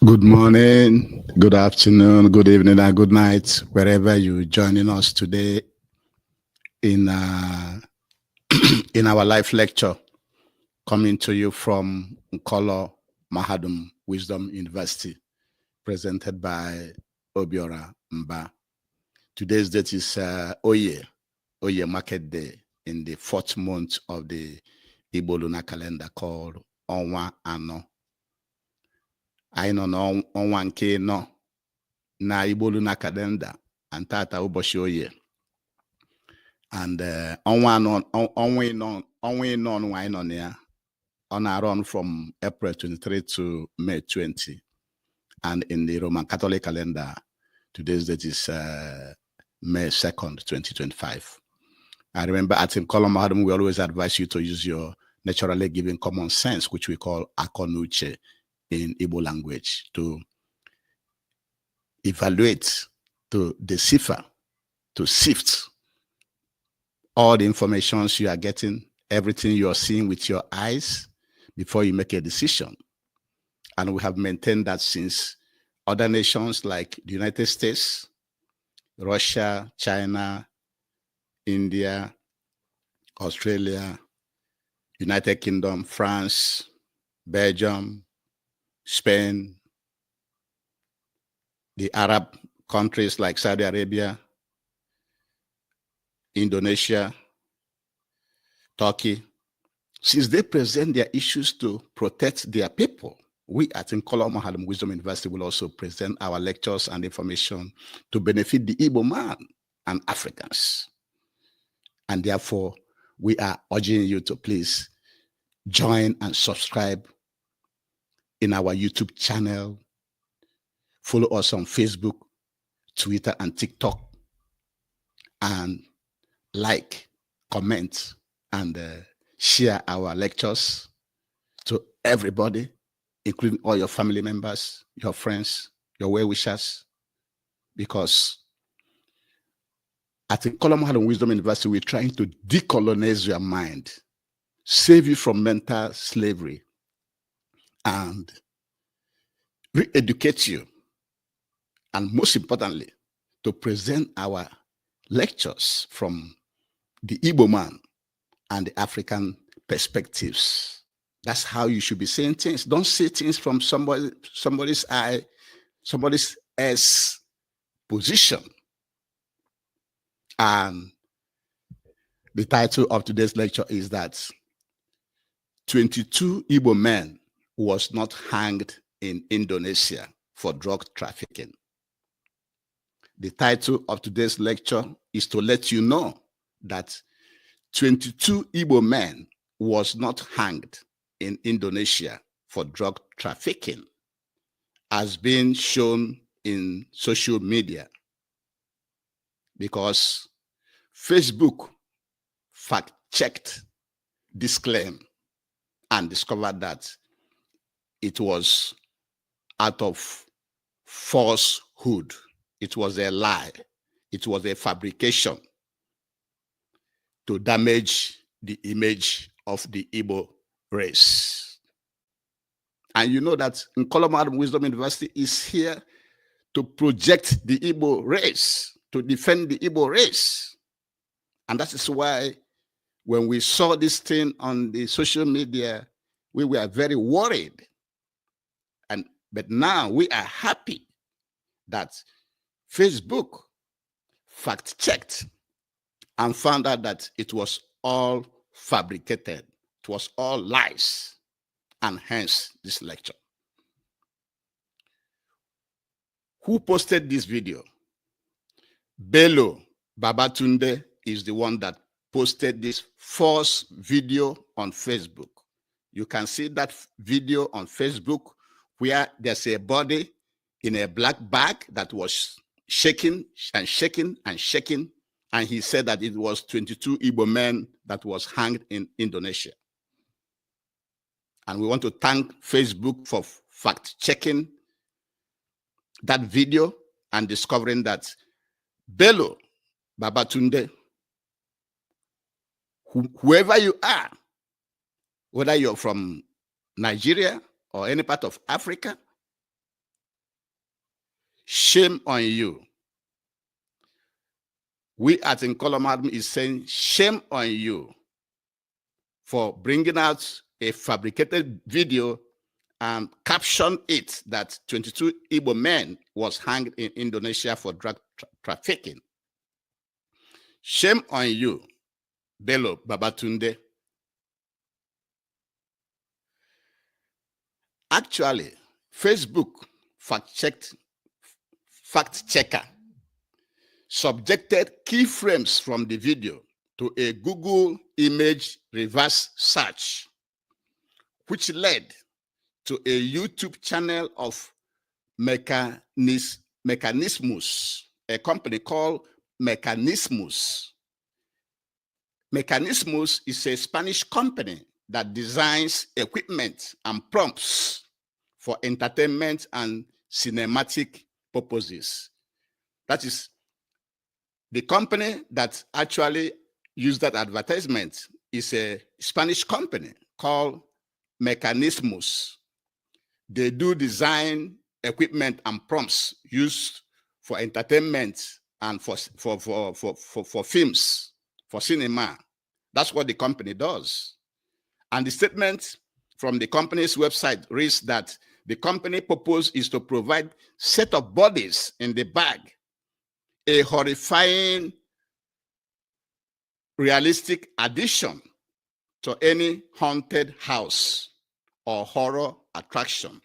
Good morning, good afternoon, good evening, and good night, wherever you're joining us today in in our live lecture, coming to you from Nkolo Mahadum Wisdom University, presented by Obiora Mba. Today's date is Oye Market Day in the 4th month of the Igbo lunar calendar called Onwa Ano. Anyị nọ n'ọnwa nke nọ na Igbo lunar calendar and tata ụbọchị Oye. And ọnwa ịnọ anyị nọ na ya ọ na-run from April 23 to May 20. And in the Roman Catholic calendar, today's date is May 2nd, 2025. I remember at Nkolo Mahadum, we always advise you to use your naturally given common sense, which we call akonuche in Igbo language, to evaluate, to decipher, to sift all the information you are getting, everything you are seeing with your eyes before you make a decision. And we have maintained that since other nations like the United States, Russia, China, India, Australia, United Kingdom, France, Belgium, Spain, the Arab countries like Saudi Arabia, Indonesia, Turkey, since they present their issues to protect their people, we at Nkolo Mahadum Wisdom University will also present our lectures and information to benefit the Igbo man and Africans. And therefore, we are urging you to please join and subscribe in our YouTube channel. Follow us on Facebook, Twitter, and TikTok. And like, comment, and share our lectures to everybody, including all your family members, your friends, your well-wishers, because at Nkolo Mahadum Wisdom University, we're trying to decolonize your mind, save you from mental slavery, and re-educate you, and most importantly, to present our lectures from the Igbo man and the African perspectives. That's how you should be saying things. Don't say things from somebody's eye, somebody's else position. And the title of today's lecture is that 22 Igbo men was not hanged in Indonesia for drug trafficking. The title of today's lecture is to let you know that 22 Igbo men was not hanged in Indonesia for drug trafficking, as being shown in social media, because Facebook fact-checked this claim and discovered that it was out of falsehood. It was a lie. It was a fabrication to damage the image of the Igbo race. And you know that Nkolo Mahadum Wisdom University is here to project the Igbo race, to defend the Igbo race. And that is why when we saw this thing on the social media, we were very worried. But now we are happy that Facebook fact-checked and found out that it was all fabricated. It was all lies, and hence this lecture. Who posted this video? Bello Babatunde is the one that posted this false video on Facebook. You can see that video on Facebook where there's a body in a black bag that was shaking and shaking and shaking. And he said that it was 22 Igbo men that was hanged in Indonesia. And we want to thank Facebook for fact-checking that video and discovering that Bello Babatunde, whoever you are, whether you're from Nigeria or any part of Africa, Shame on you. We at Nkolomadum is saying shame on you for bringing out a fabricated video and caption it that 22 Igbo men was hanged in Indonesia for drug trafficking. Shame on you, Bello Babatunde. Actually, Facebook fact checker subjected keyframes from the video to a Google image reverse search, which led to a YouTube channel of Mechanismus, a company called Mechanismus. Mechanismus is a Spanish company that designs equipment and prompts for entertainment and cinematic purposes. That is, the company that actually used that advertisement is a Spanish company called Mechanismus. They do design equipment and prompts used for entertainment and for films, for cinema. That's what the company does. And the statement from the company's website reads that the company purpose is to provide set of bodies in the bag, a horrifying, realistic addition to any haunted house or horror attraction.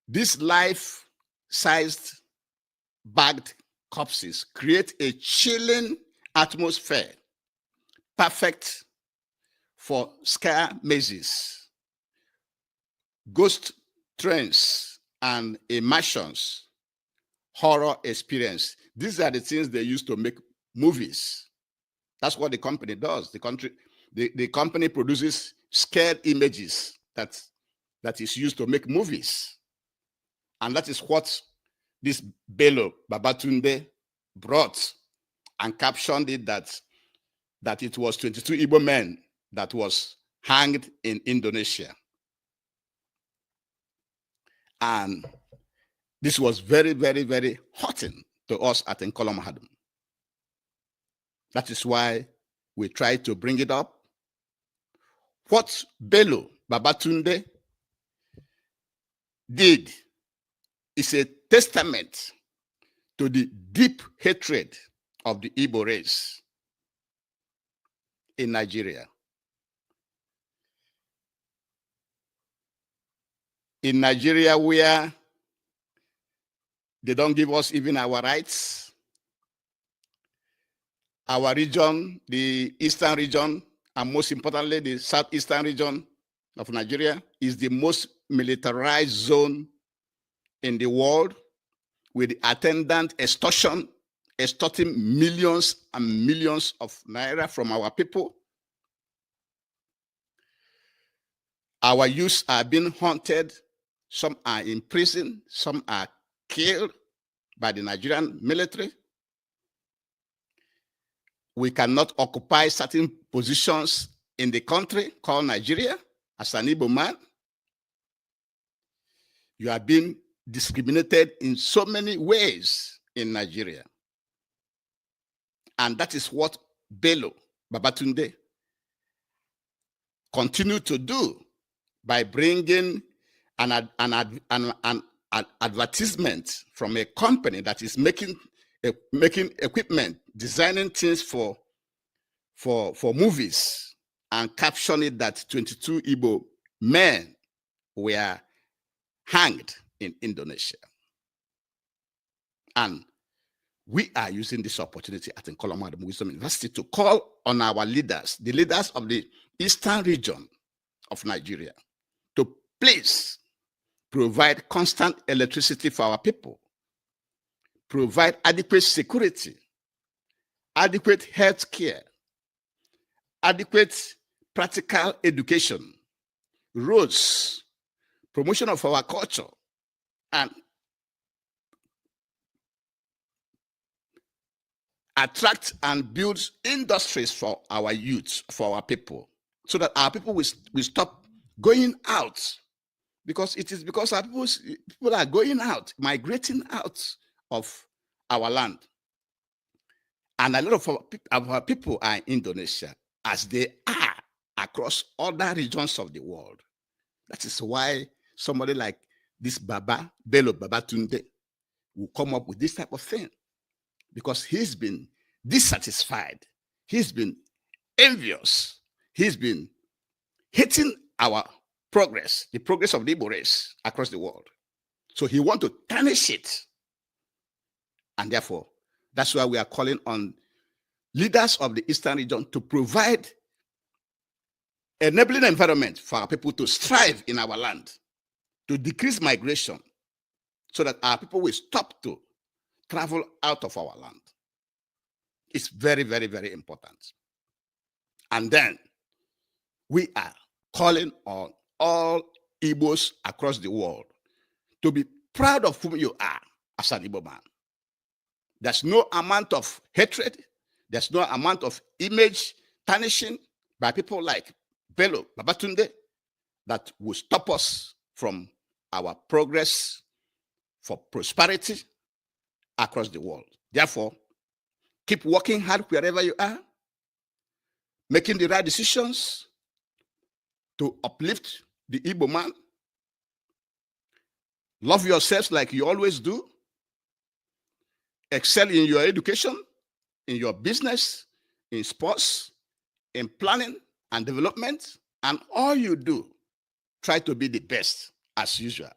These life-sized bagged corpses create a chilling atmosphere, perfect for scare mazes, ghost trains, and immersions, horror experience. These are the things they use to make movies. That's what the company does. The company produces scared images that is used to make movies. And that is what this Bello Babatunde brought and captioned it that it was 22 Igbo men that was hanged in Indonesia. And this was very, very, very hurting to us at Nkolomadum. That is why we tried to bring it up. What Bello Babatunde did is a testament to the deep hatred of the Igbo race in Nigeria. In Nigeria, where they don't give us even our rights, our region, the eastern region, and most importantly, the southeastern region of Nigeria is the most militarized zone in the world, with the attendant extortion, extorting millions and millions of naira from our people. Our youths are being hunted. Some are in prison. Some are killed by the Nigerian military. We cannot occupy certain positions in the country called Nigeria as an Igbo man. You are being discriminated in so many ways in Nigeria. And that is what Bello Babatunde continued to do by bringing an advertisement from a company that is making equipment, designing things for movies, and captioning that 22 Igbo men were hanged in Indonesia. And we are using this opportunity at Nkolomadum Wisdom University to call on our leaders, the leaders of the eastern region of Nigeria, to please provide constant electricity for our people, provide adequate security, adequate health care, adequate practical education, roads, promotion of our culture, and attract and build industries for our youth, for our people, so that our people will stop going out Because it is because our people are going out, migrating out of our land. And a lot of our people are in Indonesia, as they are across other regions of the world. That is why somebody like this Baba, Bello Babatunde, will come up with this type of thing. Because he's been dissatisfied. He's been envious. He's been hating our progress, the progress of the Igbo race across the world. So he wants to tarnish it. And therefore, that's why we are calling on leaders of the Eastern region to provide enabling environment for our people to strive in our land, to decrease migration, so that our people will stop to travel out of our land. It's very, very, very important. And then we are calling on all Igbos across the world to be proud of whom you are as an Igbo man. There's no amount of hatred, there's no amount of image tarnishing by people like Bello Babatunde that will stop us from our progress for prosperity across the world. Therefore, keep working hard wherever you are, making the right decisions to uplift the Igbo man. Love yourselves like you always do. Excel in your education, in your business, in sports, in planning and development, and all you do, try to be the best as usual.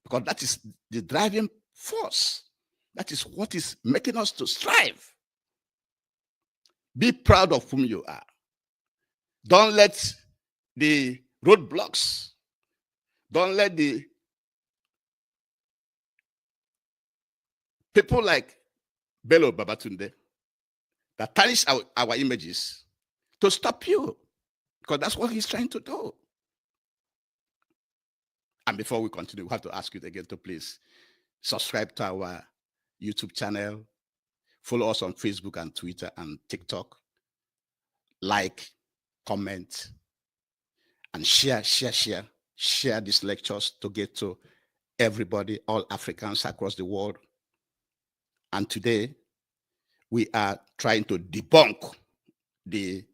Because that is the driving force. That is what is making us to strive. Be proud of whom you are. Don't let the roadblocks, don't let the people like Bello Babatunde that tarnish our images to stop you, because that's what he's trying to do. And before we continue, we have to ask you again to please subscribe to our YouTube channel, follow us on Facebook and Twitter and TikTok, like, comment, and share these lectures to get to everybody, all Africans across the world. And today, we are trying to debunk the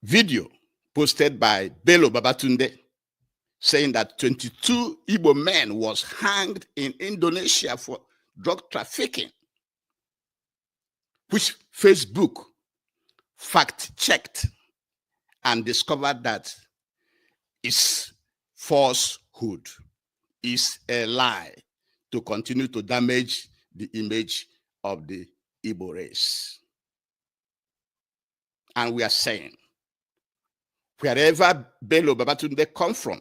video posted by Bello Babatunde saying that 22 Igbo men was hanged in Indonesia for drug trafficking, which Facebook fact-checked and discovered that is falsehood, is a lie to continue to damage the image of the Igbo race. And we are saying, wherever Bello Babatunde come from,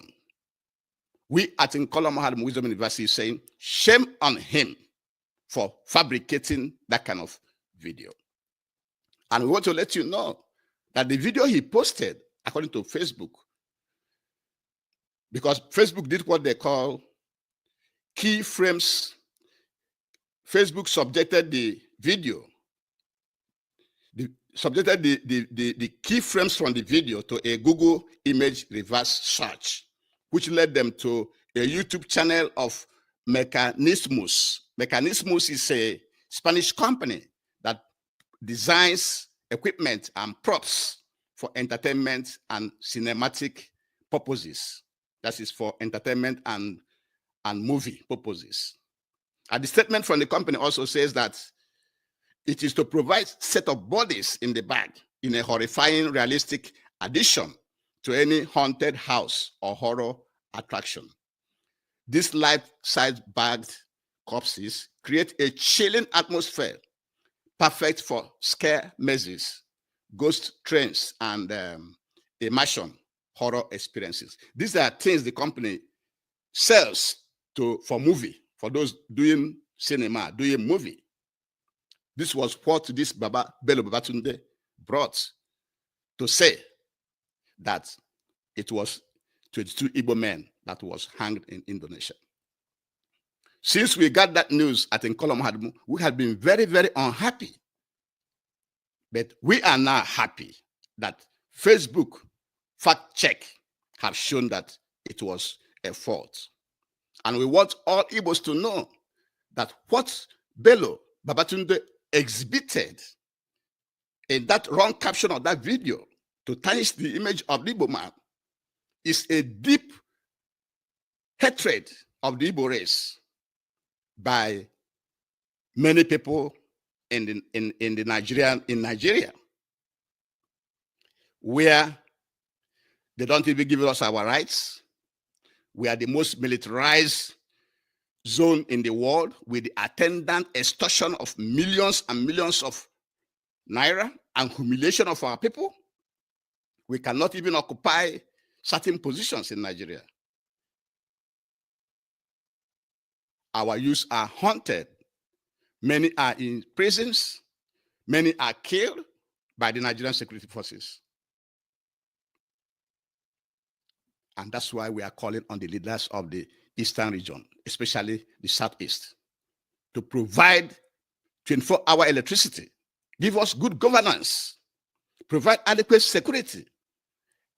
we at Nkola Mahadum Wisdom University is saying, shame on him for fabricating that kind of video. And we want to let you know that the video he posted, according to Facebook, because Facebook did what they call keyframes. Facebook subjected the video, subjected the keyframes from the video to a Google image reverse search, which led them to a YouTube channel of Mecanismus. Mecanismus is a Spanish company that designs equipment and props for entertainment and cinematic purposes. That is for entertainment and movie purposes. And the statement from the company also says that it is to provide set of bodies in the bag in a horrifying, realistic addition to any haunted house or horror attraction. These life-size bagged corpses create a chilling atmosphere, perfect for scare mazes, ghost trains, and immersion horror experiences. These are things the company sells for movie, for those doing cinema, doing movie. This was what this Bello Babatunde brought to say that it was 22 Igbo men that was hanged in Indonesia. Since we got that news at Nkola Mahadum, we had been very, very unhappy. But we are now happy that Facebook fact check have shown that it was effort. And we want all Igbos to know that what Bello Babatunde exhibited in that wrong caption of that video to tarnish the image of the Igbo man is a deep hatred of the Igbo race by many people in Nigeria, where they don't even give us our rights. We are the most militarized zone in the world, with the attendant extortion of millions and millions of naira and humiliation of our people. We cannot even occupy certain positions in Nigeria. Our youths are haunted. Many are in prisons. Many are killed by the Nigerian security forces. And that's why we are calling on the leaders of the Eastern region, especially the Southeast, to provide 24-hour electricity, give us good governance, provide adequate security,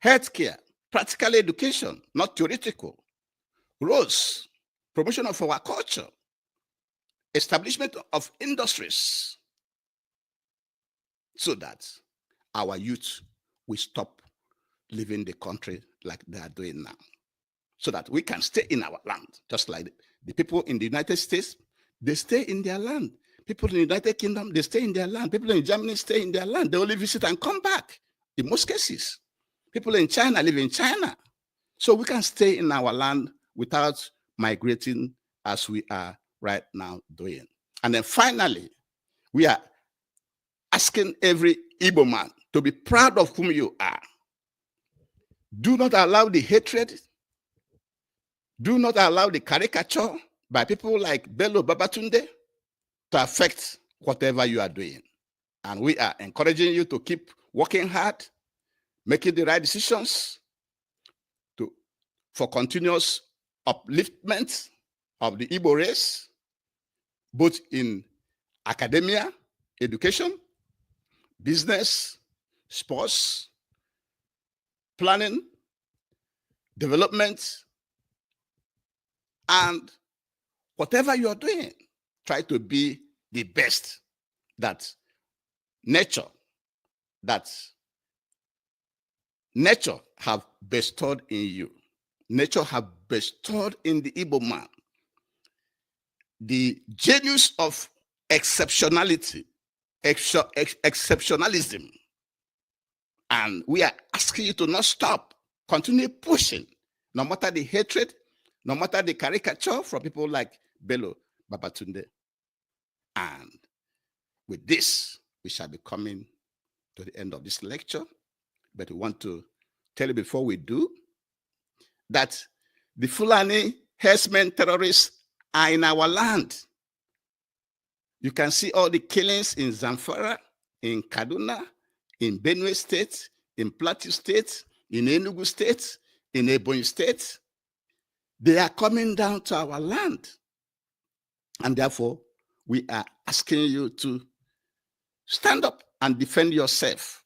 healthcare, practical education, not theoretical, roads, promotion of our culture, establishment of industries, so that our youth will stop leaving the country like they are doing now, so that we can stay in our land, just like the people in the United States, they stay in their land. People in the United Kingdom, they stay in their land. People in Germany stay in their land. They only visit and come back, in most cases. People in China live in China. So we can stay in our land without migrating as we are right now doing. And then finally, we are asking every Igbo man to be proud of whom you are. Do not allow the hatred. Do not allow the caricature by people like Bello Babatunde to affect whatever you are doing. And we are encouraging you to keep working hard, making the right decisions for continuous upliftment of the Igbo race, both in academia, education, business, sports, planning, development, and whatever you are doing, try to be the best that nature have bestowed in you. Nature have bestowed in the Igbo man the genius of exceptionalism. And we are asking you to not stop. Continue pushing, no matter the hatred, no matter the caricature from people like Bello Babatunde. And with this, we shall be coming to the end of this lecture. But we want to tell you before we do that the Fulani herdsmen terrorists are in our land. You can see all the killings in Zamfara, in Kaduna, in Benue State, in Plateau State, in Enugu State, in Ebonyi State. They are coming down to our land. And therefore, we are asking you to stand up and defend yourself.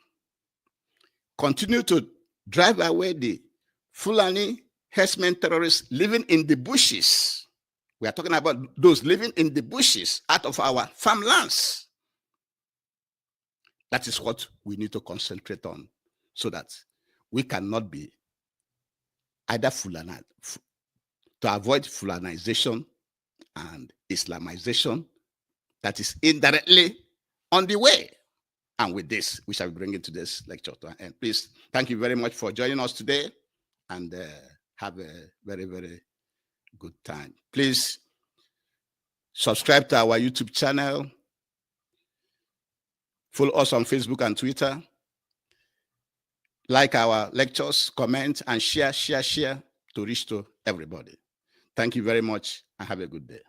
Continue to drive away the Fulani herdsmen terrorists living in the bushes. We are talking about those living in the bushes out of our farmlands. That is what we need to concentrate on, so that we cannot be either Fulani, to avoid Fulanization and Islamization that is indirectly on the way. And with this, we shall be bringing today's lecture to an end. Please, thank you very much for joining us today, and have a very, very good time. Please subscribe to our YouTube channel. Follow us on Facebook and Twitter. Like our lectures, comment, and share to reach to everybody. Thank you very much, and have a good day.